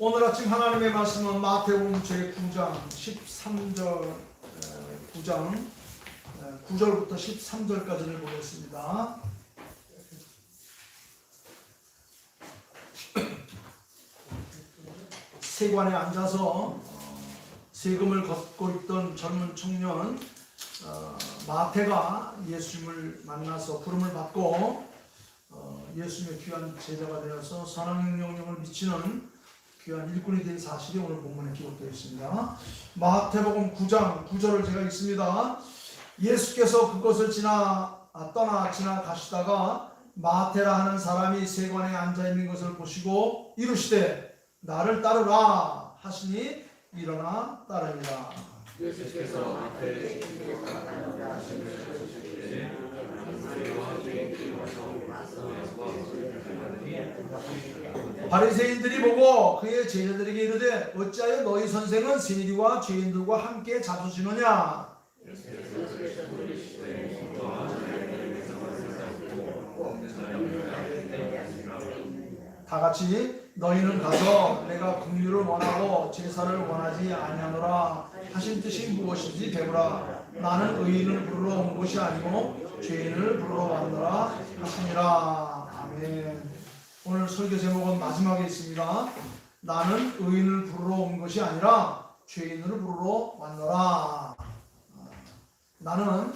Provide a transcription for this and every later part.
오늘 아침 하나님의 말씀은 마태복음 제9장 13절 9절부터 13절까지를 보겠습니다. 세관에 앉아서 세금을 걷고 있던 젊은 청년 마태가 예수님을 만나서 부름을 받고 예수님의 귀한 제자가 되어서 선왕영령을 미치는 귀한 일꾼이 된 사실이 오늘 본문에 기록되어 있습니다. 마태복음 9장 9절을 제가 읽습니다. 예수께서 그것을 떠나 지나가시다가 마태라 하는 사람이 세관에 앉아있는 것을 보시고 이르시되 나를 따르라 하시니 일어나 따르니라. 예수께서 마태를 바리새인들이 보고 그의 제자들에게 이르되 어찌하여 너희 선생은 세리와 죄인들과 함께 자주 지느냐. 다같이 너희는 가서 내가 긍휼을 원하고 제사를 원하지 아니하노라 하신 뜻이 무엇인지 배우라. 나는 의인을 부르러 온 것이 아니고 죄인을 부르러 왔노라 하시니라. 아멘. 오늘 설교 제목은 마지막에 있습니다. 나는 의인을 부르러 온 것이 아니라 죄인을 부르러 왔노라. 나는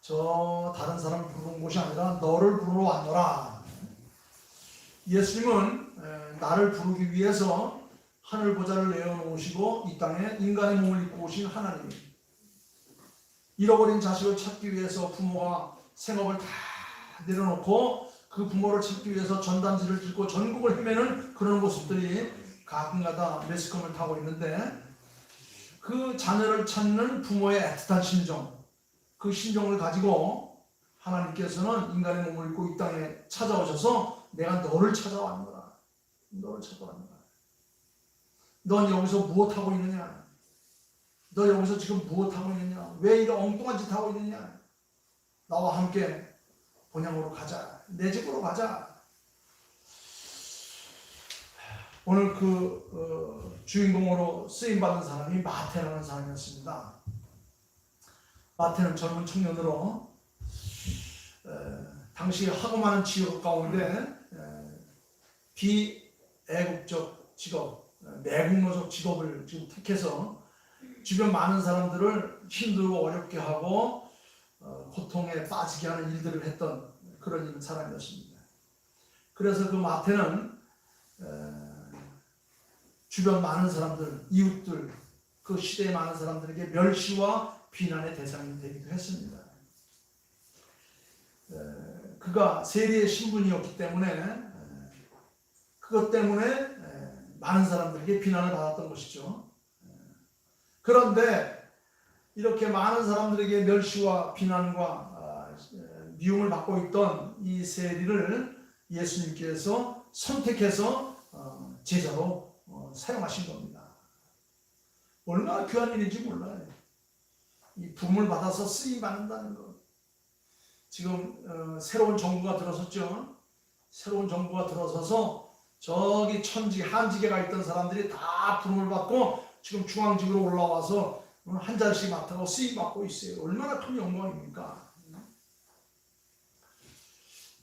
저 다른 사람을 부르러 온 것이 아니라 너를 부르러 왔노라. 예수님은 나를 부르기 위해서 하늘 보좌를 내어놓으시고 이 땅에 인간의 몸을 입고 오신 하나님. 잃어버린 자식을 찾기 위해서 부모가 생업을 다 내려놓고 그 부모를 찾기 위해서 전단지를 들고 전국을 헤매는 그런 모습들이 가끔가다 매스컴을 타고 있는데 그 자녀를 찾는 부모의 애틋한 심정, 그 심정을 가지고 하나님께서는 인간의 몸을 입고 이 땅에 찾아오셔서 내가 너를 찾아왔노라. 너를 찾아왔노라. 넌 여기서 무엇하고 있느냐? 너 여기서 지금 무엇하고 있느냐? 왜 이런 엉뚱한 짓 하고 있느냐? 나와 함께 본향으로 가자. 내 집으로 가자. 오늘 주인공으로 쓰임받은 사람이 마태라는 사람이었습니다. 마태는 젊은 청년으로 당시 하고 많은 지역 가운데 비애국적 직업, 매국노적 직업을 지금 택해서 주변 많은 사람들을 힘들고 어렵게 하고 고통에 빠지게 하는 일들을 했던 그런 사람이었습니다. 그래서 그 마태는 주변 많은 사람들, 이웃들, 그 시대의 많은 사람들에게 멸시와 비난의 대상이 되기도 했습니다. 그가 세리의 신분이었기 때문에 그것 때문에 많은 사람들에게 비난을 받았던 것이죠. 그런데 이렇게 많은 사람들에게 멸시와 비난과 미움을 받고 있던 이 세리를 예수님께서 선택해서 제자로 사용하신 겁니다. 얼마나 귀한 일인지 몰라요. 이 부름을 받아서 쓰임 받는다는 것. 지금 새로운 정부가 들어섰죠. 새로운 정부가 들어서서 저기 천지 한지계가 있던 사람들이 다 부름을 받고 지금 중앙직으로 올라와서 한 자리씩 맡아서 쓰임 받고 있어요. 얼마나 큰 영광입니까?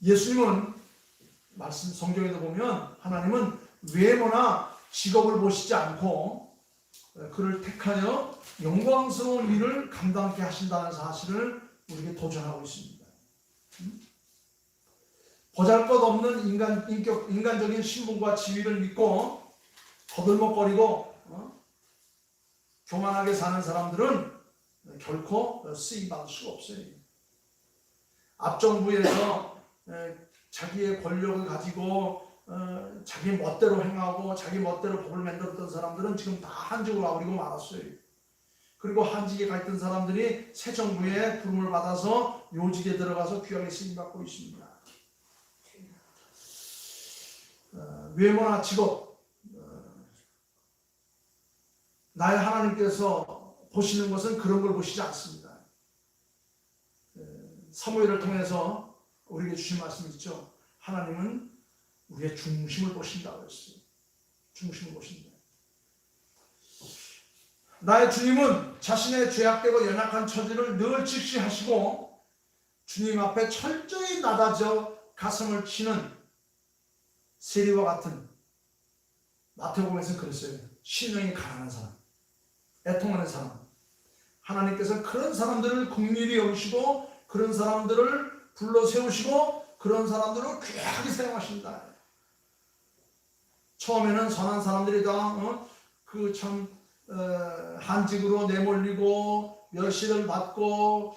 예수님은 말씀 성경에도 보면 하나님은 외모나 직업을 보시지 않고 그를 택하여 영광스러운 일을 감당하게 하신다는 사실을 우리에게 도전하고 있습니다. 보잘것없는 인간적인 신분과 지위를 믿고 거들먹거리고 교만하게 사는 사람들은 결코 쓰임받을 수가 없어요. 앞정부에서 자기의 권력을 가지고 자기 멋대로 행하고 자기 멋대로 법을 만들었던 사람들은 지금 다 한직으로 아우리고 말았어요. 그리고 한직에 가 있던 사람들이 새 정부의 부름을 받아서 요직에 들어가서 귀하게 쓰임받고 있습니다. 외모나 직업, 나의 하나님께서 보시는 것은 그런 걸 보시지 않습니다. 사무엘을 통해서 우리에게 주신 말씀이 있죠. 하나님은 우리의 중심을 보신다고 했어요. 중심을 보신다. 나의 주님은 자신의 죄악되고 연약한 처지를 늘 직시하시고 주님 앞에 철저히 낮아져 가슴을 치는 세리와 같은, 마태복음에서 그랬어요. 신령이 가난한 사람, 애통하는 사람. 하나님께서 그런 사람들을 긍휼히 여기시고 그런 사람들을 불러 세우시고 그런 사람들을 귀하게 사용하신다. 처음에는 선한 사람들이 다 한직으로 내몰리고 멸시를 받고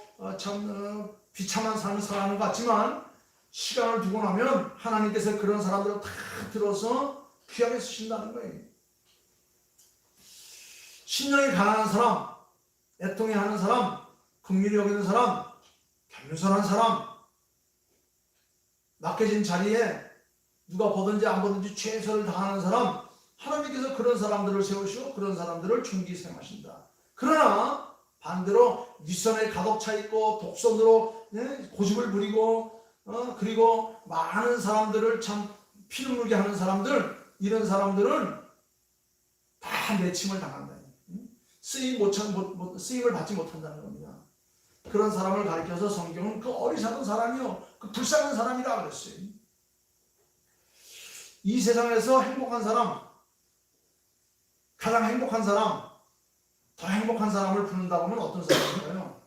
비참한 삶을 살아가는 것 같지만 시간을 두고 나면 하나님께서 그런 사람들을 다 들어서 귀하게 쓰신다는 거예요. 신령이 가난한 사람, 애통해하는 사람, 긍휼히 여기는 사람, 겸손한 사람, 맡겨진 자리에 누가 보든지 안 보든지 최선을 다하는 사람, 하나님께서 그런 사람들을 세우시고 그런 사람들을 존귀히 사용하신다. 그러나 반대로 윗선에 가득 차 있고 독선으로 고집을 부리고 그리고 많은 사람들을 참 피눈물게 하는 사람들, 이런 사람들은 다 내침을 당한다. 쓰임을 받지 못한다는 겁니다. 그런 사람을 가리켜서 성경은 그 어리석은 사람이요, 그 불쌍한 사람이라 그랬어요. 이 세상에서 행복한 사람, 가장 행복한 사람, 더 행복한 사람을 부른다고 하면 어떤 사람일까요?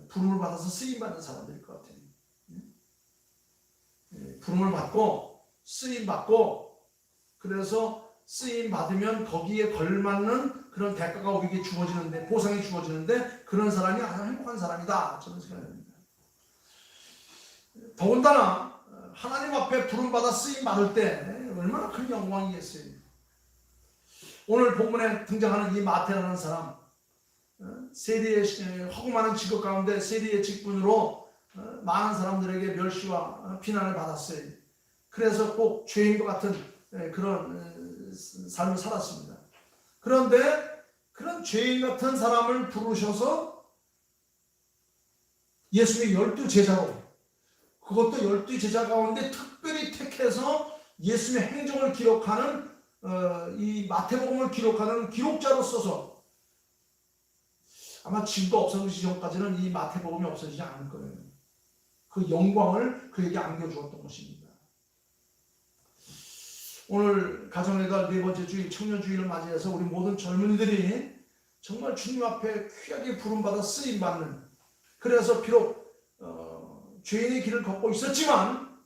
부름을 받아서 쓰임받는 사람들일 것 같아요. 부름을 받고 쓰임받고, 그래서 쓰임받으면 거기에 걸맞는 그런 대가가 우리에게 주어지는데, 보상이 주어지는데 그런 사람이 가장 행복한 사람이다, 저는 생각합니다. 더군다나 하나님 앞에 부름받아 쓰임받을 때 얼마나 큰 영광이겠어요. 오늘 본문에 등장하는 이 마태라는 사람, 세리의 허구 많은 직업 가운데 세리의 직분으로 많은 사람들에게 멸시와 비난을 받았어요. 그래서 꼭 죄인과 같은 그런 삶을 살았습니다. 그런데 그런 죄인 같은 사람을 부르셔서 예수님의 12제자로, 그것도 12제자 가운데 특별히 택해서 예수님의 행적을 기록하는 이 마태복음을 기록하는 기록자로 써서, 아마 지금도 없어지기 전까지는 이 마태복음이 없어지지 않을 거예요. 그 영광을 그에게 안겨주었던 것입니다. 오늘 가정의 달 네 번째 주일, 청년주일을 맞이해서 우리 모든 젊은이들이 정말 주님 앞에 귀하게 부름받아 쓰임받는, 그래서 비록 죄인의 길을 걷고 있었지만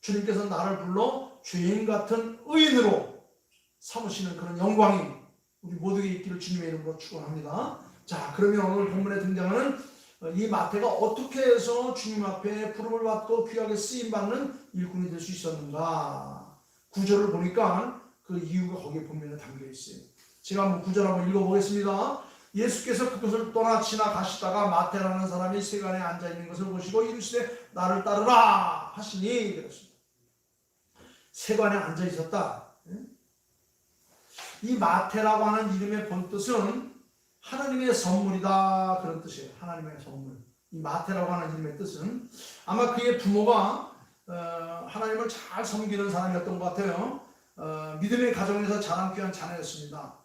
주님께서 나를 불러 죄인 같은 의인으로 삼으시는 그런 영광이 우리 모두에게 있기를 주님의 이름으로 축원합니다. 자, 그러면 오늘 본문에 등장하는 이 마태가 어떻게 해서 주님 앞에 부름을 받고 귀하게 쓰임받는 일꾼이 될 수 있었는가? 구절을 보니까 그 이유가 거기에 본문에 담겨 있어요. 제가 한번 구절 한번 읽어보겠습니다. 예수께서 그곳을 떠나 지나가시다가 마태라는 사람이 세간에 앉아있는 것을 보시고 이르시되 나를 따르라 하시니, 그랬습니다. 세간에 앉아있었다. 이 마태라고 하는 이름의 본뜻은 하나님의 선물이다, 그런 뜻이에요. 하나님의 선물. 이 마태라고 하는 이름의 뜻은 아마 그의 부모가 하나님을 잘 섬기는 사람이었던 것 같아요. 믿음의 가정에서 자란 귀한 자녀였습니다.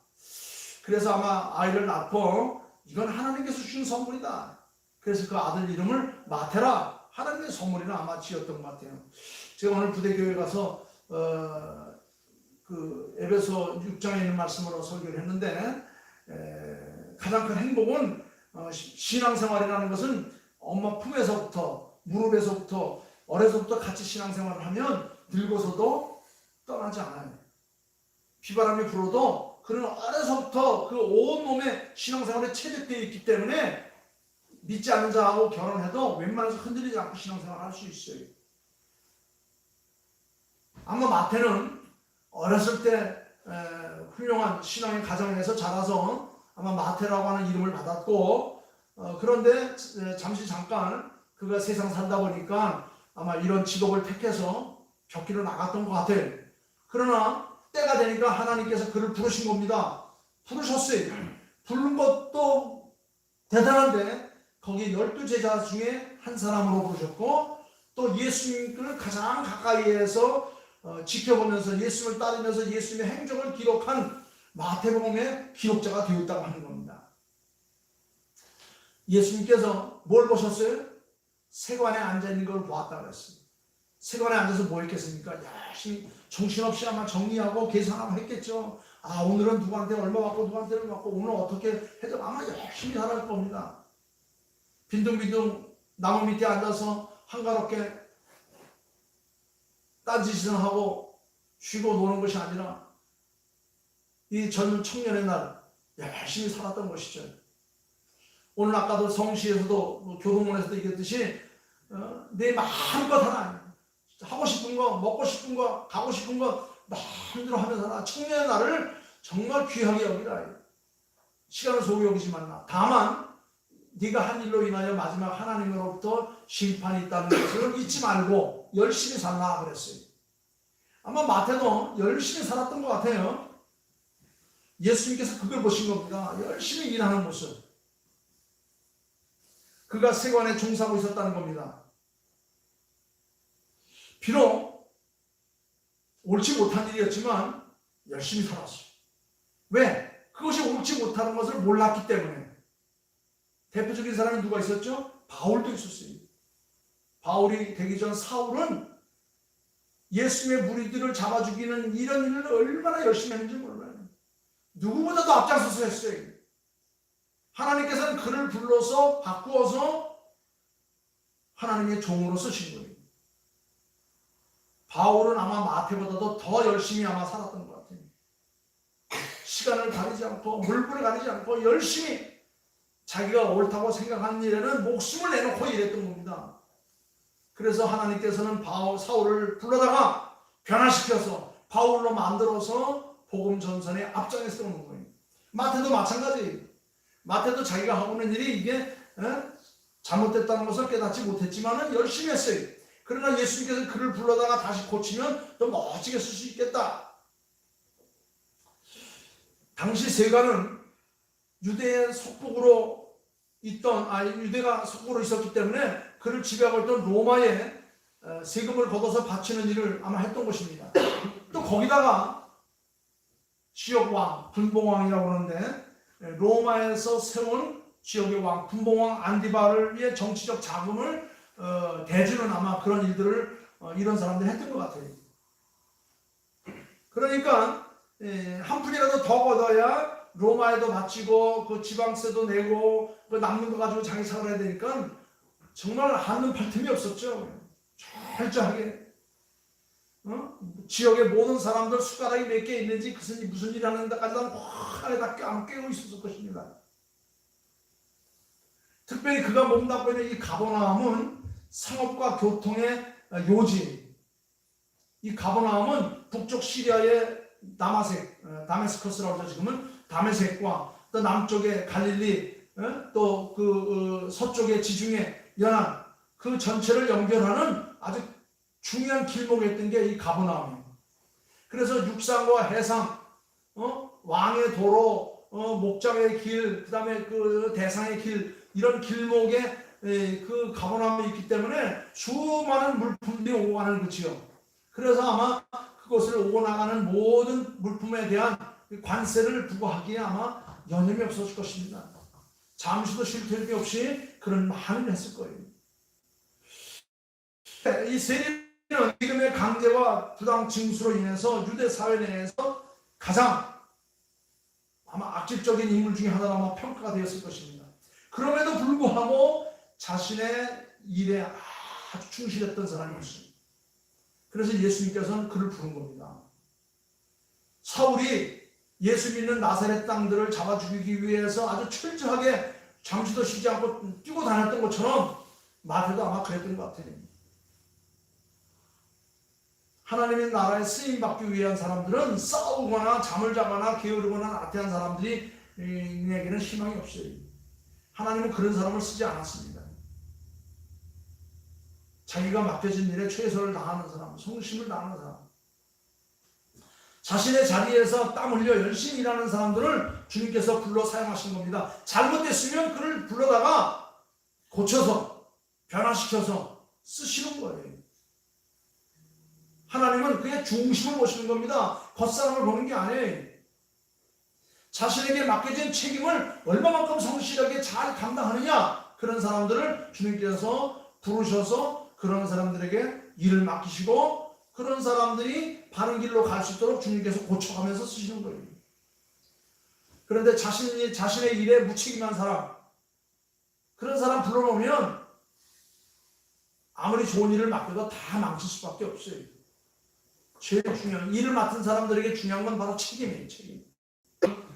그래서 아마 아이를 낳고 이건 하나님께서 주신 선물이다, 그래서 그 아들 이름을 마태라, 하나님의 선물이라 아마 지었던 것 같아요. 제가 오늘 부대교회 가서 그 에베소 6장에 있는 말씀으로 설교를 했는데, 가장 큰 행복은 신앙생활이라는 것은 엄마 품에서부터, 무릎에서부터, 어려서부터 같이 신앙생활을 하면 늙어서도 떠나지 않아요. 비바람이 불어도 그는 어려서부터 그 온몸의 신앙생활에 체득되어 있기 때문에 믿지 않는 자하고 결혼해도 웬만해서 흔들리지 않고 신앙생활을 할 수 있어요. 아마 마태는 어렸을 때 훌륭한 신앙의 가정에서 자라서 아마 마태라고 하는 이름을 받았고, 그런데 잠깐 그가 세상 살다 보니까 아마 이런 직업을 택해서 벽길로 나갔던 것 같아요. 그러나 때가 되니까 하나님께서 그를 부르신 겁니다. 부르셨어요. 부른 것도 대단한데 거기 12제자 중에 한 사람으로 부르셨고, 또 예수님을 가장 가까이에서 지켜보면서 예수님을 따르면서 예수님의 행적을 기록한 마태복음의 기록자가 되었다고 하는 겁니다. 예수님께서 뭘 보셨어요? 세관에 앉아있는 걸 보았다고 그랬어요. 세관에 앉아서 뭐 했겠습니까? 열심히 정신없이 아마 정리하고 계산하고 했겠죠. 아, 오늘은 누구한테 얼마 받고 누구한테 얼마 받고 오늘 어떻게 해도 아마 열심히 살아갈 겁니다. 빈둥빈둥 나무 밑에 앉아서 한가롭게 딴짓을 하고 쉬고 노는 것이 아니라 이 젊은 청년의 날 열심히 살았던 것이죠. 오늘 아까도 성시에서도 교동문에서도 얘기했듯이 내 마음껏 하나 하고 싶은 거, 먹고 싶은 거, 가고 싶은 거 마음대로 하면서 살아. 청년의 날을 정말 귀하게 여기라. 시간을 소홀히 여기지 말라. 다만 네가 한 일로 인하여 마지막 하나님으로부터 심판이 있다는 것을 잊지 말고 열심히 살라 그랬어요. 아마 마태도 열심히 살았던 것 같아요. 예수님께서 그걸 보신 겁니다. 열심히 일하는 모습. 그가 세관에 종사하고 있었다는 겁니다. 비록 옳지 못한 일이었지만 열심히 살았어요. 왜? 그것이 옳지 못하는 것을 몰랐기 때문에. 대표적인 사람이 누가 있었죠? 바울도 있었어요. 바울이 되기 전 사울은 예수님의 무리들을 잡아 죽이는 이런 일을 얼마나 열심히 했는지 몰라요. 누구보다도 앞장서서 했어요. 하나님께서는 그를 불러서 바꾸어서 하나님의 종으로 쓰신 거예요. 바울은 아마 마태보다도 더 열심히 아마 살았던 것 같아요. 시간을 가리지 않고 물불을 가리지 않고 열심히 자기가 옳다고 생각하는 일에는 목숨을 내놓고 일했던 겁니다. 그래서 하나님께서는 사울을 불러다가 변화시켜서 바울로 만들어서 복음 전선에 앞장에 세우는 거예요. 마태도 마찬가지예요. 마태도 자기가 하고 있는 일이 이게 잘못됐다는 것을 깨닫지 못했지만 열심히 했어요. 그러나 예수님께서 그를 불러다가 다시 고치면 더 멋지게 쓸 수 있겠다. 당시 세관은 유대의 속국으로 유대가 속국으로 있었기 때문에 그를 지배하고 있던 로마에 세금을 걷어서 바치는 일을 아마 했던 것입니다. 또 거기다가 지역왕, 분봉왕이라고 하는데 로마에서 세운 지역의 왕, 분봉왕 안디바를 위해 정치적 자금을 대주는 아마 그런 일들을 이런 사람들이 했던 것 같아요. 그러니까 한 푼이라도 더 걷어야 로마에도 바치고 그 지방세도 내고 그 남는 거 가지고 자기 살아야 되니까 정말 한눈 팔 틈이 없었죠. 철저하게 지역의 모든 사람들 숟가락이 몇 개 있는지 무슨 일 하는 데까지 안에 다 깨고 있었을 것입니다. 특별히 그가 몸담고 있는 이 가버나움은 상업과 교통의 요지. 이 가버나움은 북쪽 시리아의 다메스커스라고 하죠. 지금은 다메섹과 또 남쪽의 갈릴리, 또 그 서쪽의 지중해 연안 그 전체를 연결하는 아주 중요한 길목이었던 게 이 가버나움이에요. 그래서 육상과 해상, 왕의 도로, 목장의 길, 그 다음에 그 대상의 길, 이런 길목에 그 가버나움이 있기 때문에 수많은 물품들이 오고 가는 그 지역. 그래서 아마 그것을 오고 나가는 모든 물품에 대한 관세를 부과하기에 아마 여념이 없었을 것입니다. 잠시도 쉴 틈이 없이 그런 많은 일을 했을 거예요. 이 세리는 지금의 강제와 부당 징수로 인해서 유대 사회 내에서 가장 아마 악질적인 인물 중에 하나로 아마 평가가 되었을 것입니다. 그럼에도 불구하고 자신의 일에 아주 충실했던 사람이었습니다. 그래서 예수님께서는 그를 부른 겁니다. 사울이 예수 믿는 나사렛 땅들을 잡아 죽이기 위해서 아주 철저하게 잠시도 쉬지 않고 뛰고 다녔던 것처럼 마태도 아마 그랬던 것 같아요. 하나님의 나라에 쓰임받기 위한 사람들은 싸우거나 잠을 자거나 게으르거나 나태한 사람들에게는 희망이 없어요. 하나님은 그런 사람을 쓰지 않았습니다. 자기가 맡겨진 일에 최선을 다하는 사람, 성심을 다하는 사람, 자신의 자리에서 땀 흘려 열심히 일하는 사람들을 주님께서 불러 사용하신 겁니다. 잘못됐으면 그를 불러다가 고쳐서 변화시켜서 쓰시는 거예요. 하나님은 그의 중심을 보시는 겁니다. 겉사람을 보는 게 아니에요. 자신에게 맡겨진 책임을 얼마만큼 성실하게 잘 감당하느냐, 그런 사람들을 주님께서 부르셔서 그런 사람들에게 일을 맡기시고 그런 사람들이 바른 길로 갈 수 있도록 주님께서 고쳐가면서 쓰시는 거예요. 그런데 자신의 일에 무책임한 사람, 그런 사람 불러놓으면 아무리 좋은 일을 맡겨도 다 망칠 수밖에 없어요. 제일 중요한 일을 맡은 사람들에게 중요한 건 바로 책임이에요. 책임.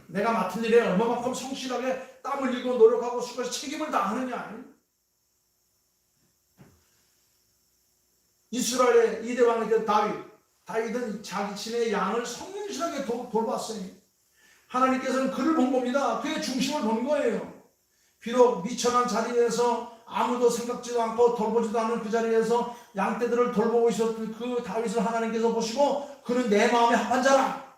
내가 맡은 일에 얼마만큼 성실하게 땀 흘리고 노력하고 수고해서 책임을 다하느냐. 이스라엘의 2대 왕이던 다윗은 자기 친의 양을 성실하게 돌봤어요. 하나님께서는 그를 본 겁니다. 그의 중심을 본 거예요. 비록 미천한 자리에서 아무도 생각지도 않고 돌보지도 않는 그 자리에서 양떼들을 돌보고 있었던 그 다윗을 하나님께서 보시고 그는 내 마음에 합한 자라.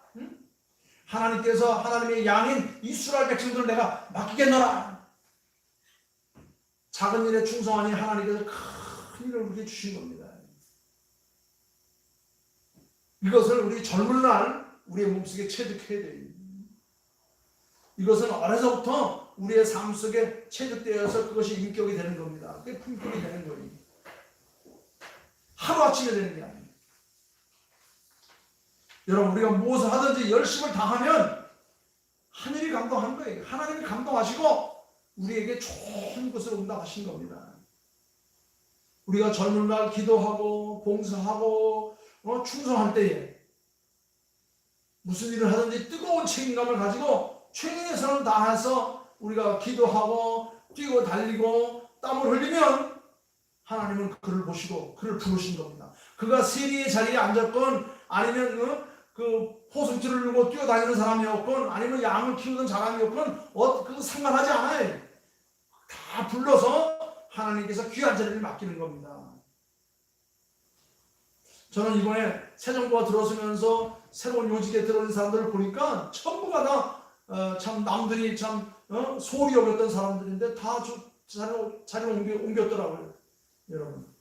하나님께서 하나님의 양인 이스라엘 백성들을 내가 맡기겠노라. 작은 일에 충성하니 하나님께서 큰 일을 우리에게 주신 겁니다. 이것을 우리 젊은 날 우리의 몸속에 체득해야 돼요. 이것은 어려서부터 우리의 삶 속에 체득되어서 그것이 인격이 되는 겁니다. 그게 품격이 되는 거예요. 하루아침에 되는 게 아니에요. 여러분, 우리가 무엇을 하든지 열심을 다하면 하늘이 감동하는 거예요. 하나님이 감동하시고 우리에게 좋은 것을 응답하신 겁니다. 우리가 젊은 날 기도하고 봉사하고 충성할 때에 무슨 일을 하든지 뜨거운 책임감을 가지고 최선을 다해서 우리가 기도하고 뛰고 달리고 땀을 흘리면 하나님은 그를 보시고 그를 부르신 겁니다. 그가 세리의 자리에 앉았건 아니면 그 호승줄을 들고 뛰어다니는 사람이었건 아니면 양을 키우던 사람이었건 그 상관하지 않아요. 다 불러서 하나님께서 귀한 자리를 맡기는 겁니다. 저는 이번에 새 정부가 들어서면서 새로운 요직에 들어온 사람들을 보니까 전부가 다 참 남들이 참 소홀히 여겼던 사람들인데 다 자리를 옮겼더라고요. 여러분,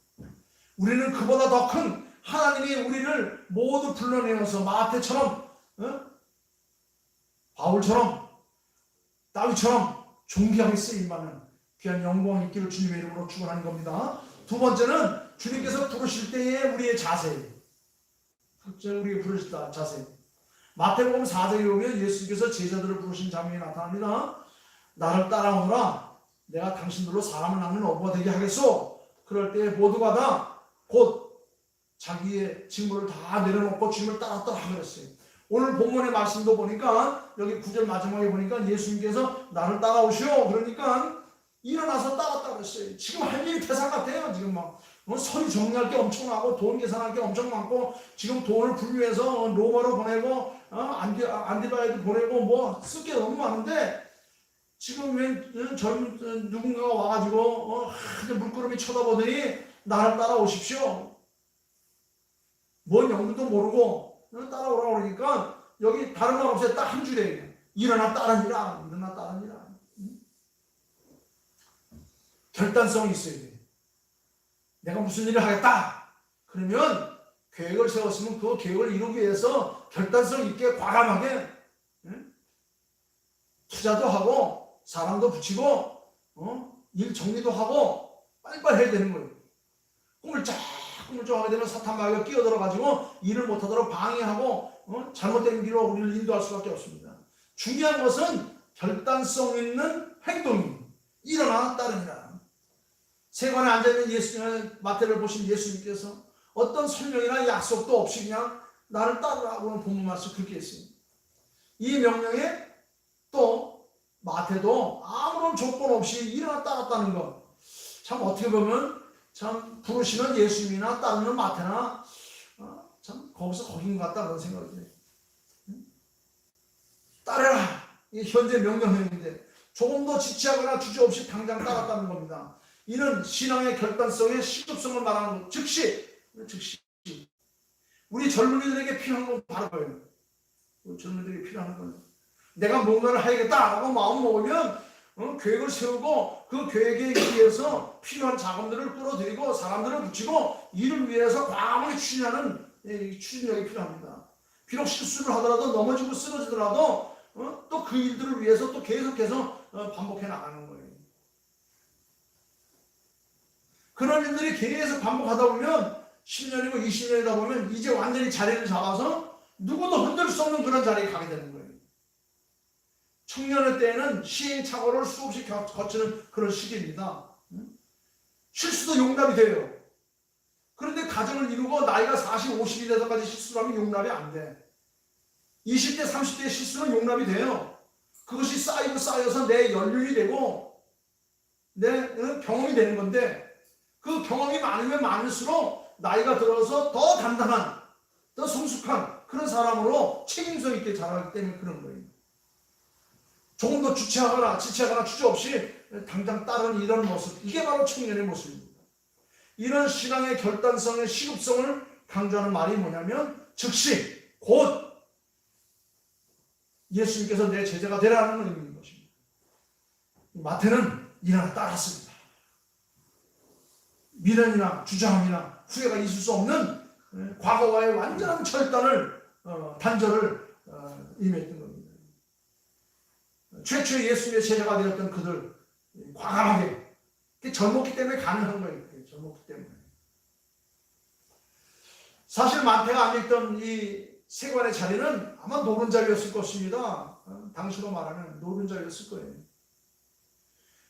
우리는 그보다 더 큰 하나님이 우리를 모두 불러내어서 마태처럼 바울처럼 다윗처럼 존귀하게 쓰임받는 귀한 영광이 있기를 주님의 이름으로 축원하는 겁니다. 두 번째는 주님께서 부르실 때의 우리의 자세. 우리가 부르실 때 자세. 마태복음 4장에 보면 예수님께서 제자들을 부르신 장면이 나타납니다. 나를 따라오너라. 내가 당신들로 사람을 낳는 어부가 되게 하겠소. 그럴 때 모두가 다 곧 자기의 직무를 다 내려놓고 주님을 따랐더라 그랬어요. 오늘 본문의 말씀도 보니까 여기 9절 마지막에 보니까 예수님께서 나를 따라오시오. 그러니까 일어나서 따랐다 그랬어요. 지금 할 일이 태산 같아요. 지금 막 서류 정리할 게 엄청나고 돈 계산할 게 엄청 많고 지금 돈을 분류해서 로마로 보내고 안디바에도 보내고 뭐 쓸 게 너무 많은데 지금 왜 젊은 누군가가 와가지고 물끄러미 쳐다보더니 나를 따라오십시오. 뭔 영문도 모르고 따라오라고 그러니까 여기 다른 말 없어요. 딱 한 줄이에요. 일어나 따르니라. 일어나 따르니라. 결단성이 있어야 돼요. 내가 무슨 일을 하겠다. 그러면 계획을 세웠으면 그 계획을 이루기 위해서 결단성 있게 과감하게 투자도 하고 사람도 붙이고 일 정리도 하고 빨리빨리 해야 되는 거예요. 꾸물쩍꾸물쩍 하게 되면 사탄마귀가 끼어들어가지고 일을 못하도록 방해하고 잘못된 길로 우리를 인도할 수밖에 없습니다. 중요한 것은 결단성 있는 행동이 일어나 따르니라. 세관에 앉아있는 예수님, 마태를 보신 예수님께서 어떤 설명이나 약속도 없이 그냥 나를 따르라고는 본문 말씀 그렇게 했어요. 이 명령에 또 마태도 아무런 조건 없이 일어나 따랐다는 것. 참 어떻게 보면 참 부르시는 예수님이나 따르는 마태나 참 거기서 거긴 것 같다 그런 생각이 들어요. 따르라. 이게 현재 명령형인데 조금 더 지체하거나 주저없이 당장 따랐다는 겁니다. 이는 신앙의 결단성의 시급성을 말하는 것. 즉시 우리 젊은이들에게 필요한 건 바로 거예요. 우리 젊은이들에게 필요한 건 내가 뭔가를 해야겠다라고 마음 먹으면 계획을 세우고 그 계획에 의해서 필요한 자금들을 끌어들이고 사람들을 붙이고 이를 위해서 과감하게 추진하는 추진력이 필요합니다. 비록 실수를 하더라도 넘어지고 쓰러지더라도 또 그 일들을 위해서 또 계속해서 반복해 나가는 거예요. 그런 일들이 계속 반복하다 보면 10년이고 20년이다 보면 이제 완전히 자리를 잡아서 누구도 흔들 수 없는 그런 자리에 가게 되는 거예요. 청년의 때에는 시행착오를 수없이 거치는 그런 시기입니다. 실수도 용납이 돼요. 그런데 가정을 이루고 나이가 40, 50이 돼서까지 실수를 하면 용납이 안 돼. 20대, 30대의 실수는 용납이 돼요. 그것이 쌓이고 쌓여서 내 연륜이 되고 내 경험이 되는 건데 그 경험이 많으면 많을수록 나이가 들어서 더 단단한, 더 성숙한 그런 사람으로 책임성 있게 자라기 때문에 그런 거예요. 조금 더 지체하거나 주저없이 당장 따르는 이런 모습, 이게 바로 청년의 모습입니다. 이런 신앙의 결단성의 시급성을 강조하는 말이 뭐냐면 즉시 곧 예수님께서 내 제자가 되라는 의미인 것입니다. 마태는 일어나 따랐습니다. 미련이나 주저함이나 후회가 있을 수 없는 과거와의 완전한 단절을 임했던 겁니다. 최초의 예수님의 제자가 되었던 그들 과감하게 젊었기 때문에 가능한 거예요. 젊었기 때문에. 사실 마태가 앉아있던 이 세관의 자리는 아마 노른자리였을 것입니다. 당시로 말하면 노른자리였을 거예요.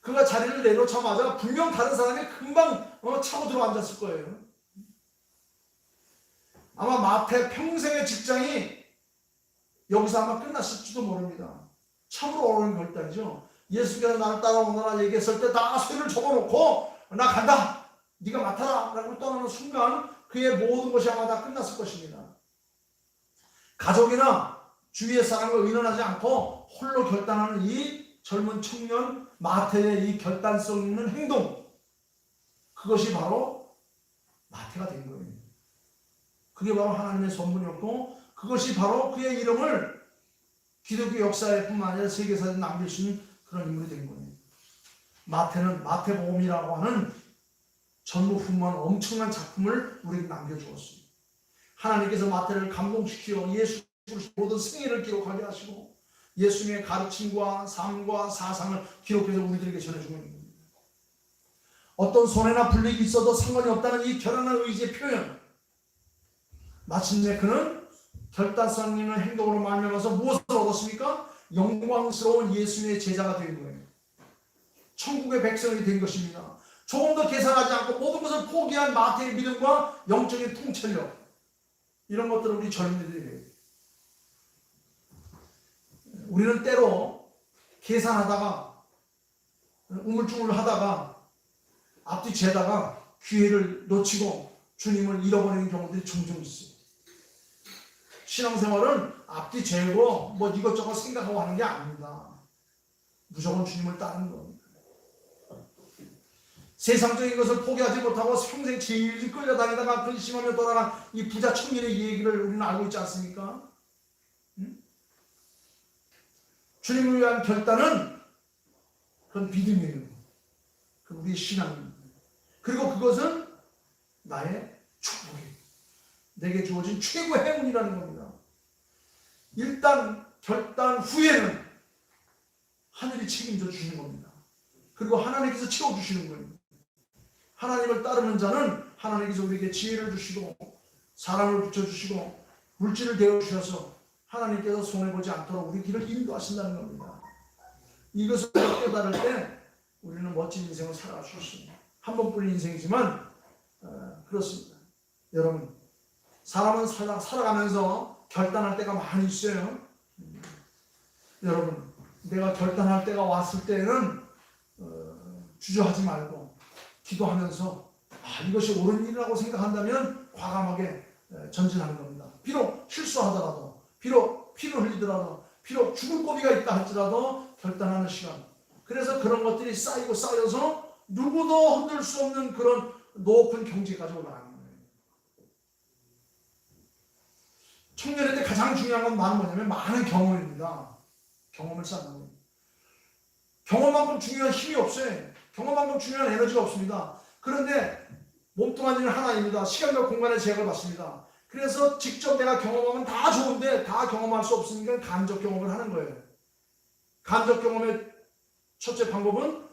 그가 자리를 내놓자마자 분명 다른 사람이 금방 차고 들어 앉았을 거예요. 아마 마태 평생의 직장이 여기서 아마 끝났을지도 모릅니다. 참으로 어려운 결단이죠. 예수께서 나를 따라오너라 얘기했을 때 다 소리를 접어놓고 나 간다, 네가 맡아라 라고 떠나는 순간 그의 모든 것이 아마 다 끝났을 것입니다. 가족이나 주위의 사람과 의논하지 않고 홀로 결단하는 이 젊은 청년 마태의 이 결단성 있는 행동, 그것이 바로 마태가 된 거예요. 그게 바로 하나님의 선물이었고 그것이 바로 그의 이름을 기독교 역사에 뿐만 아니라 세계사에 남길 수 있는 그런 인물이 된 거예요. 마태는 마태복음이라고 하는 전무후무한 엄청난 작품을 우리에게 남겨주었습니다. 하나님께서 마태를 감동시키고 예수 그리스도의 모든 생애를 기록하게 하시고 예수님의 가르침과 삶과 사상을 기록해서 우리들에게 전해주고 있는 겁니다. 어떤 손해나 불이익이 있어도 상관이 없다는 이 결연한 의지의 표현, 마침내 그는 결단성 있는 행동으로 말미암아서 무엇을 얻었습니까? 영광스러운 예수님의 제자가 된 거예요. 천국의 백성이 된 것입니다. 조금 더 계산하지 않고 모든 것을 포기한 마태의 믿음과 영적인 통찰력, 이런 것들을 우리 젊은이들이 해요. 우리는 때로 계산하다가 우물쭈물 하다가 앞뒤 재다가 기회를 놓치고 주님을 잃어버리는 경우들이 종종 있어요. 신앙생활은 앞뒤 재고 뭐 이것저것 생각하고 하는 게 아닙니다. 무조건 주님을 따르는 겁니다. 세상적인 것을 포기하지 못하고 평생 질질 끌려다니다가 근심하며 돌아간 이 부자 청년의 얘기를 우리는 알고 있지 않습니까? 주님을 위한 결단은 그건 믿음이에요. 그건 우리의 신앙입니다. 그리고 그것은 나의 축복이에요. 내게 주어진 최고의 행운이라는 겁니다. 일단 결단 후에는 하늘이 책임져 주시는 겁니다. 그리고 하나님께서 채워주시는 거예요. 하나님을 따르는 자는 하나님께서 우리에게 지혜를 주시고 사랑을 붙여주시고 물질을 대어주셔서 하나님께서 손해보지 않도록 우리 길을 인도하신다는 겁니다. 이것을 깨달을 때 우리는 멋진 인생을 살아갈 수 있습니다. 한 번뿐인 인생이지만 그렇습니다. 여러분, 사람은 살아가면서 결단할 때가 많이 있어요. 여러분, 내가 결단할 때가 왔을 때는 주저하지 말고 기도하면서 이것이 옳은 일이라고 생각한다면 과감하게 전진하는 겁니다. 비록 실수하더라도, 비록 피를 흘리더라도, 비록 죽을 고비가 있다 할지라도 결단하는 시간. 그래서 그런 것들이 쌓이고 쌓여서 누구도 흔들 수 없는 그런 높은 경지까지 올라가는 거예요. 청년의 때 가장 중요한 건 뭐냐면 많은 경험입니다. 경험을 쌓는 거예요. 경험만큼 중요한 힘이 없어요. 경험만큼 중요한 에너지가 없습니다. 그런데 몸뚱아리는 하나입니다. 시간과 공간의 제약을 받습니다. 그래서 직접 내가 경험하면 다 좋은데 다 경험할 수 없으니까 간접 경험을 하는 거예요. 간접 경험의 첫째 방법은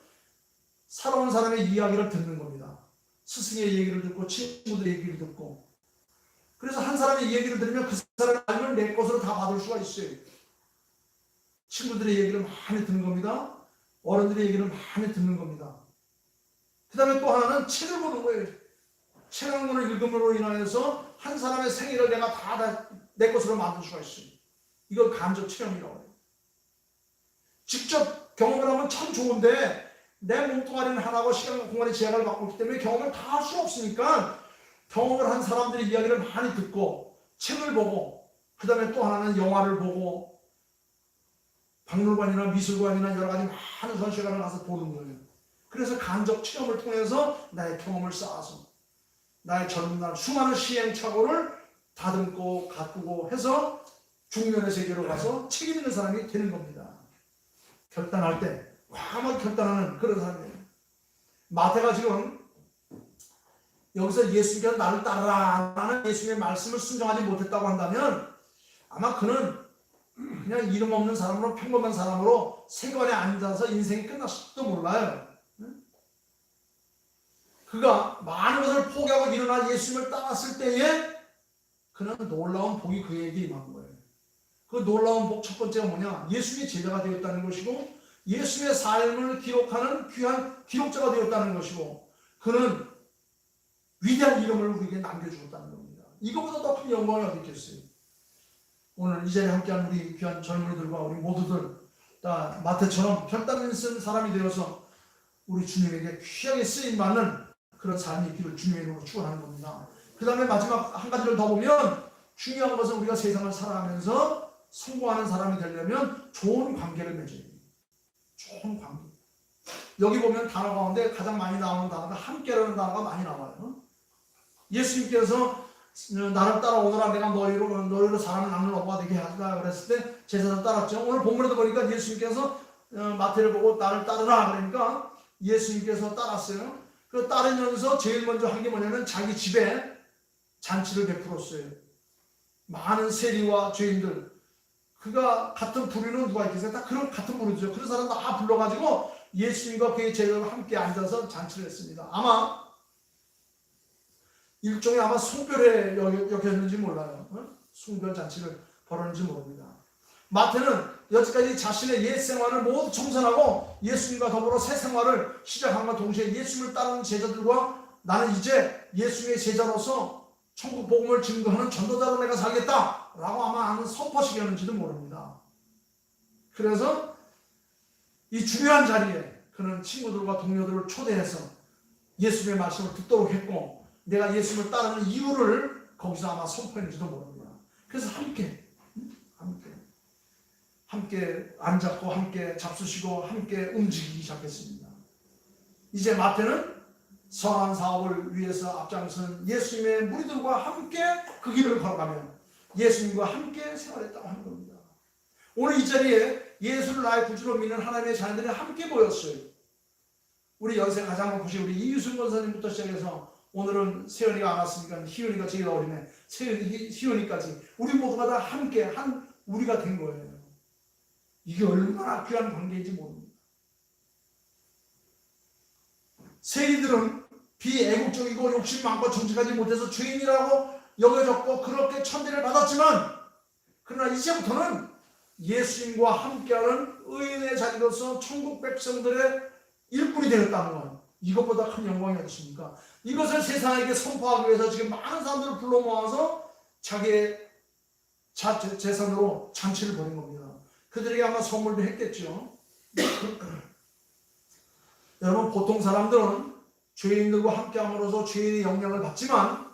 살아온 사람의 이야기를 듣는 겁니다. 스승의 얘기를 듣고 친구들의 얘기를 듣고. 그래서 한 사람의 얘기를 들으면 그 사람의 삶을 내 것으로 다 받을 수가 있어요. 친구들의 얘기를 많이 듣는 겁니다. 어른들의 얘기를 많이 듣는 겁니다. 그 다음에 또 하나는 책을 보는 거예요. 책 한 권을 읽음으로 인하여서 한 사람의 생애를 내가 다 내 것으로 만들 수가 있어요. 이걸 간접 체험이라고 해요. 직접 경험을 하면 참 좋은데 내 몸뚱아리는 하나고 시간 공간의 제약을 받고 있기 때문에 경험을 다 할 수 없으니까 경험을 한 사람들의 이야기를 많이 듣고 책을 보고 그 다음에 또 하나는 영화를 보고 박물관이나 미술관이나 여러 가지 많은 전시관을 가서 보는 거예요. 그래서 간접 체험을 통해서 나의 경험을 쌓아서 나의 젊은 날 수많은 시행착오를 다듬고 가꾸고 해서 중년의 세계로 가서 책 읽는 사람이 되는 겁니다. 결단할 때 과감하게 결단하는 그런 사람이에요. 마태가 지금 여기서 예수님께서 나를 따르라 라는 예수님의 말씀을 순종하지 못했다고 한다면 아마 그는 그냥 이름 없는 사람으로 평범한 사람으로 세관에 앉아서 인생이 끝났을지도 몰라요. 그가 많은 것을 포기하고 일어나 예수님을 따랐을 때에 그는 놀라운 복이 그에게 임한 거예요. 그 놀라운 복 첫 번째가 뭐냐? 예수님의 제자가 되었다는 것이고 예수님의 삶을 기록하는 귀한 기록자가 되었다는 것이고 그는 위대한 이름을 우리에게 남겨주었다는 겁니다. 이거보다 더 큰 영광이 어디 있겠어요? 오늘 이 자리에 함께한 우리 귀한 젊은이들과 우리 모두들 다 마태처럼 결단을 쓴 사람이 되어서 우리 주님에게 귀하게 쓰임받는 그런 삶이 있기를 주님의 이름으로 축원하는 겁니다. 그 다음에 마지막 한 가지를 더 보면 중요한 것은 우리가 세상을 살아가면서 성공하는 사람이 되려면 좋은 관계를 맺어야 돼요. 좋은 관계. 여기 보면 단어 가운데 가장 많이 나오는 단어가 함께라는 단어가 많이 나와요. 예수님께서 나를 따라오너라 내가 너희로 사람을 낳는 어부가 되게 하리라 그랬을 때 제자들 따랐죠. 오늘 본문에도 보니까 예수님께서 마태를 보고 나를 따르라 그러니까 예수님께서 따랐어요. 그 따르면서 제일 먼저 한 게 뭐냐면 자기 집에 잔치를 베풀었어요. 많은 세리와 죄인들 그가 같은 부류는 누가 있겠어요? 다 그런 같은 부류죠. 그런 사람 다 불러가지고 예수님과 그의 제자들과 함께 앉아서 잔치를 했습니다. 아마 일종의 아마 송별회 여겼는지 몰라요. 송별 잔치를 벌였는지 모릅니다. 마태는 여기까지 자신의 옛 생활을 모두 청산하고 예수님과 더불어 새 생활을 시작함과 동시에 예수님을 따르는 제자들과 나는 이제 예수님의 제자로서 천국 복음을 증거하는 전도자로 내가 살겠다 라고 아마 하는 선포식이었는지도 모릅니다. 그래서 이 중요한 자리에 그는 친구들과 동료들을 초대해서 예수님의 말씀을 듣도록 했고 내가 예수님을 따르는 이유를 거기서 아마 선포했는지도 모릅니다. 그래서 함께 앉았고 함께 잡수시고 함께 움직이기 시작했습니다. 이제 마태는 선한 사업을 위해서 앞장선 예수님의 무리들과 함께 그 길을 걸어가며 예수님과 함께 생활했다고 하는 겁니다. 오늘 이 자리에 예수를 나의 구주로 믿는 하나님의 자녀들이 함께 모였어요. 우리 연세 가장 높으신 우리 이유순 권사님부터 시작해서 오늘은 세연이가 안 왔으니까 희연이가 제일 어리네. 희연이까지 우리 모두가 다 함께 한 우리가 된 거예요. 이게 얼마나 귀한 관계인지 모릅니다. 세리들은 비애국적이고 욕심 많고 정직하지 못해서 죄인이라고 여겨졌고 그렇게 천대를 받았지만 그러나 이제부터는 예수님과 함께하는 의인의 자리로서 천국 백성들의 일꾼이 되었다는 것, 이것보다 큰 영광이 어딨습니까? 이것을 세상에게 선포하기 위해서 지금 많은 사람들을 불러 모아서 자기의 재산으로 잔치를 벌인 겁니다. 그들에게 아마 선물도 했겠죠. 여러분, 보통 사람들은 죄인들과 함께함으로써 죄인의 영향을 받지만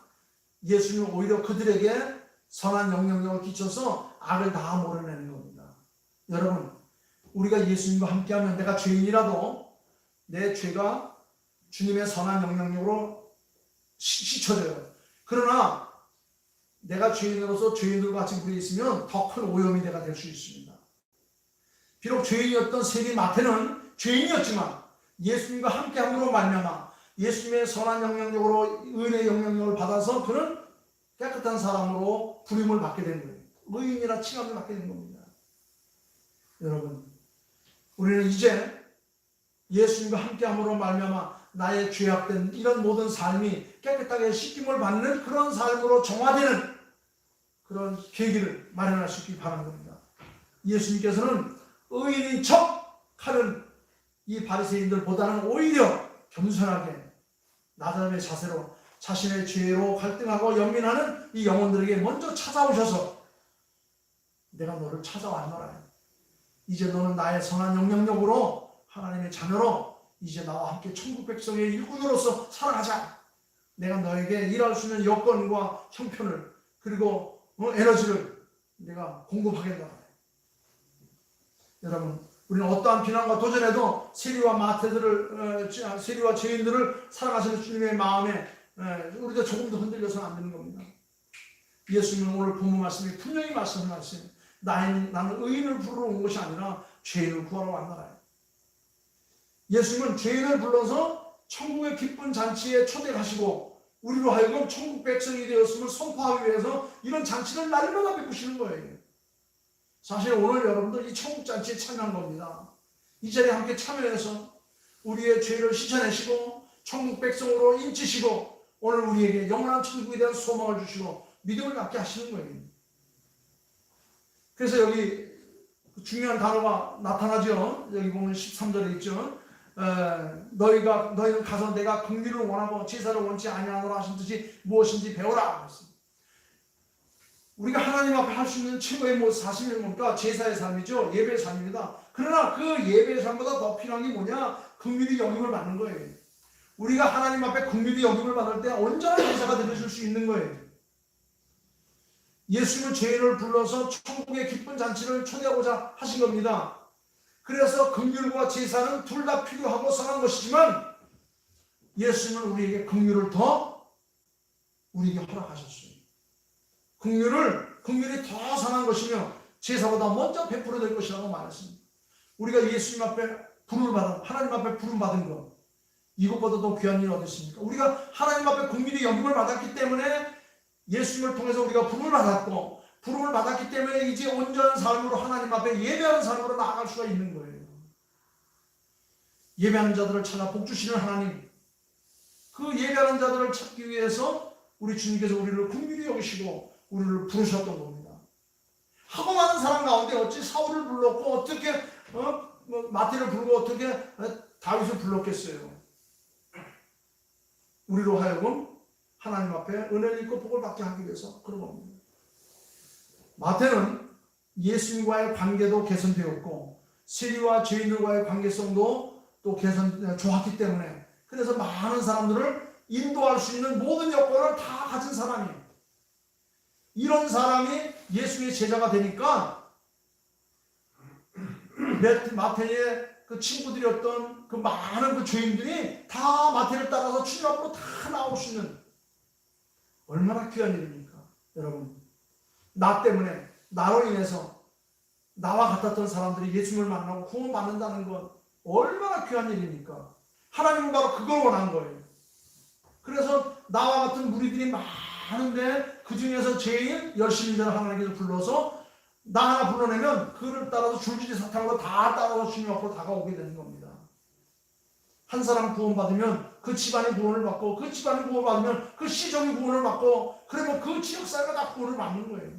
예수님은 오히려 그들에게 선한 영향력을 끼쳐서 악을 다 몰아내는 겁니다. 여러분, 우리가 예수님과 함께하면 내가 죄인이라도 내 죄가 주님의 선한 영향력으로 씻혀져요. 그러나 내가 죄인으로서 죄인들과 같이 무리에 있으면 더 큰 오염이 내가 될 수 있습니다. 비록 죄인이었던 세리 마태는 죄인이었지만 예수님과 함께함으로 말미암아 예수님의 선한 영향력으로 의인의 영향력을 받아서 그는 깨끗한 사람으로 부름을 받게 된 거예요. 의인이라 칭함을 받게 된 겁니다. 여러분, 우리는 이제 예수님과 함께함으로 말미암아 나의 죄악된 이런 모든 삶이 깨끗하게 씻김을 받는 그런 삶으로 정화되는 그런 계기를 마련할 수 있기 바라는 겁니다. 예수님께서는 의인인 척 하는 이 바리새인들보다는 오히려 겸손하게 나답의 자세로 자신의 죄로 갈등하고 연민하는 이 영혼들에게 먼저 찾아오셔서 내가 너를 찾아왔노라. 이제 너는 나의 선한 영향력으로 하나님의 자녀로 이제 나와 함께 천국 백성의 일꾼으로서 살아가자. 내가 너에게 일할 수 있는 여건과 형편을 그리고 에너지를 내가 공급하겠다. 여러분, 우리는 어떠한 비난과 도전에도 세리와 마태들을 세리와 죄인들을 사랑하시는 주님의 마음에 우리도 조금도 흔들려서는 안 되는 겁니다. 예수님은 오늘 본문 말씀에 분명히 말씀하셨어요. 나는 의인을 부르러 온 것이 아니라 죄인을 구하러 왔노라. 예수님은 죄인을 불러서 천국의 기쁜 잔치에 초대하시고 우리로 하여금 천국 백성이 되었음을 선포하기 위해서 이런 잔치를 날마다 베푸시는 거예요. 사실 오늘 여러분들 이 천국 잔치에 참여한 겁니다. 이 자리에 함께 참여해서 우리의 죄를 씻어내시고 천국 백성으로 인치시고 오늘 우리에게 영원한 천국에 대한 소망을 주시고 믿음을 갖게 하시는 거예요. 그래서 여기 중요한 단어가 나타나죠. 여기 보면 13절에 있죠. 너희는 가서 내가 긍휼을 원하고 제사를 원치 아니하노라 하신 듯이 무엇인지 배우라. 우리가 하나님 앞에 할 수 있는 최고의 사실은 뭡니까? 제사의 삶이죠. 예배의 삶입니다. 그러나 그 예배의 삶보다 더 필요한 게 뭐냐? 긍휼히 여김을 받는 거예요. 우리가 하나님 앞에 긍휼히 여김을 받을 때 온전한 제사가 드려질 수 있는 거예요. 예수님은 죄인을 불러서 천국의 기쁜 잔치를 초대하고자 하신 겁니다. 그래서 긍휼과 제사는 둘 다 필요하고 선한 것이지만 예수님은 우리에게 긍휼을 더 우리에게 허락하셨어요. 긍휼이 더 선한 것이며 제사보다 먼저 베풀어 될 것이라고 말했습니다. 우리가 예수님 앞에 부름을 받은 하나님 앞에 부름 받은 것 이것보다 더 귀한 일이 어디 있습니까? 우리가 하나님 앞에 긍휼히 여김을 받았기 때문에 예수님을 통해서 우리가 부름을 받았기 때문에 이제 온전한 삶으로 하나님 앞에 예배하는 삶으로 나아갈 수가 있는 거예요. 예배하는 자들을 찾아 복 주시는 하나님, 그 예배하는 자들을 찾기 위해서 우리 주님께서 우리를 긍휼히 여기시고 우리를 부르셨던 겁니다. 하고 많은 사람 가운데 어찌 사울을 불렀고 어떻게 마태를 부르고 어떻게 다윗을 불렀겠어요. 우리로 하여금 하나님 앞에 은혜를 입고 복을 받게 하기 위해서 그런 겁니다. 마태는 예수님과의 관계도 개선되었고 세리와 죄인들과의 관계성도 또 좋았기 때문에 그래서 많은 사람들을 인도할 수 있는 모든 여건을 다 가진 사람이에요. 이런 사람이 예수의 제자가 되니까 마태의 그 친구들이었던 그 많은 그 죄인들이 다 마태를 따라서 주님 앞으로 다 나올 수 있는 얼마나 귀한 일입니까? 여러분, 나 때문에 나로 인해서 나와 같았던 사람들이 예수님을 만나고 구원받는다는 건 얼마나 귀한 일입니까? 하나님은 바로 그걸 원한 거예요. 그래서 나와 같은 무리들이 많은데 그 중에서 제일 열심히 자를 하나님께서 불러서 나 하나 불러내면 그를 따라서 줄줄이 사탄으로 다 따라서 주님 앞으로 다가오게 되는 겁니다. 한 사람 구원받으면 그 집안이 구원을 받고 그 집안이 구원받으면 그 시종이 구원을 받고 그러면 그 지역사회가 다 구원을 받는 거예요.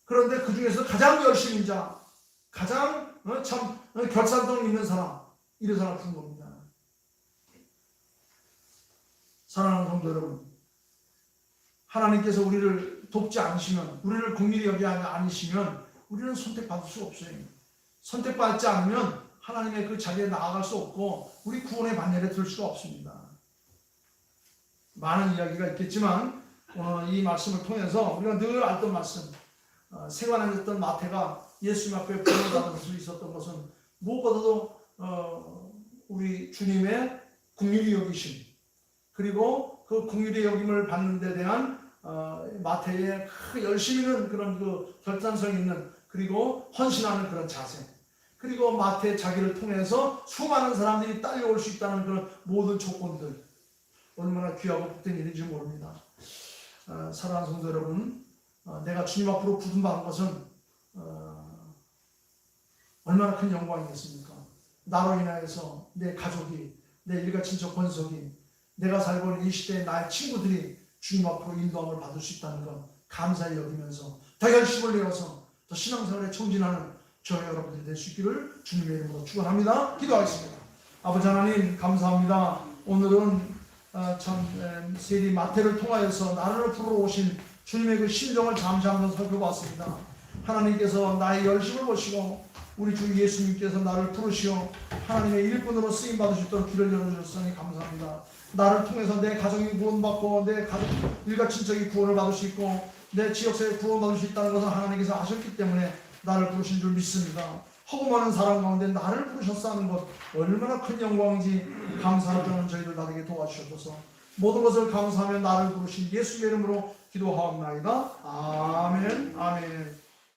그런데 그 중에서 가장 열심인 자, 가장 참 결산성 있는 사람, 이런 사람 부른 겁니다. 사랑하는 성도 여러분, 하나님께서 우리를 돕지 않으시면, 우리를 긍휼히 여기지 않으시면 우리는 선택받을 수 없어요. 선택받지 않으면 하나님의 그 자리에 나아갈 수 없고 우리 구원의 반열에 들 수가 없습니다. 많은 이야기가 있겠지만 이 말씀을 통해서 우리가 늘 알던 말씀, 생활하셨던 마태가 예수님 앞에 부름을 받을 수 있었던 것은 무엇보다도 우리 주님의 긍휼히 여기심, 그리고 그 긍휼히 여김을 받는 데 대한 마태의 열심히는 그런 그 결단성 있는 그리고 헌신하는 그런 자세, 그리고 마태 자기를 통해서 수많은 사람들이 딸려올 수 있다는 그런 모든 조건들, 얼마나 귀하고 복된 일인지 모릅니다. 사랑하는 성도 여러분, 내가 주님 앞으로 부름받은 것은 얼마나 큰 영광이겠습니까? 나로 인하여서 내 가족이, 내 일가 친척 권속이, 내가 살고 있는 이 시대의 나의 친구들이 주님 앞으로 인도함을 받을 수 있다는 것 감사히 여기면서 더 열심을 내어서 더 신앙생활에 총진하는 저희 여러분들이 될 수 있기를 주님의 이름으로 축원합니다. 기도하겠습니다. 아버지 하나님 감사합니다. 오늘은 참 세리 마태를 통하여서 나를 부르러 오신 주님의 그 심정을 잠시 한번 살펴봤습니다. 하나님께서 나의 열심을 보시고 우리 주 예수님께서 나를 부르시어 하나님의 일꾼으로 쓰임받을 수 있도록 길을 열어주셨으니 감사합니다. 나를 통해서 내 가정이 구원받고 내 가족, 일가 친척이 구원을 받을 수 있고 내 지역사회에 구원받을 수 있다는 것을 하나님께서 아셨기 때문에 나를 부르신 줄 믿습니다. 허구 많은 사람 가운데 나를 부르셨어 하는 것 얼마나 큰 영광인지 감사하는 저희들 나에게 도와주셔서 모든 것을 감사하며 나를 부르신 예수의 이름으로 기도하옵나이다. 아멘. 아멘.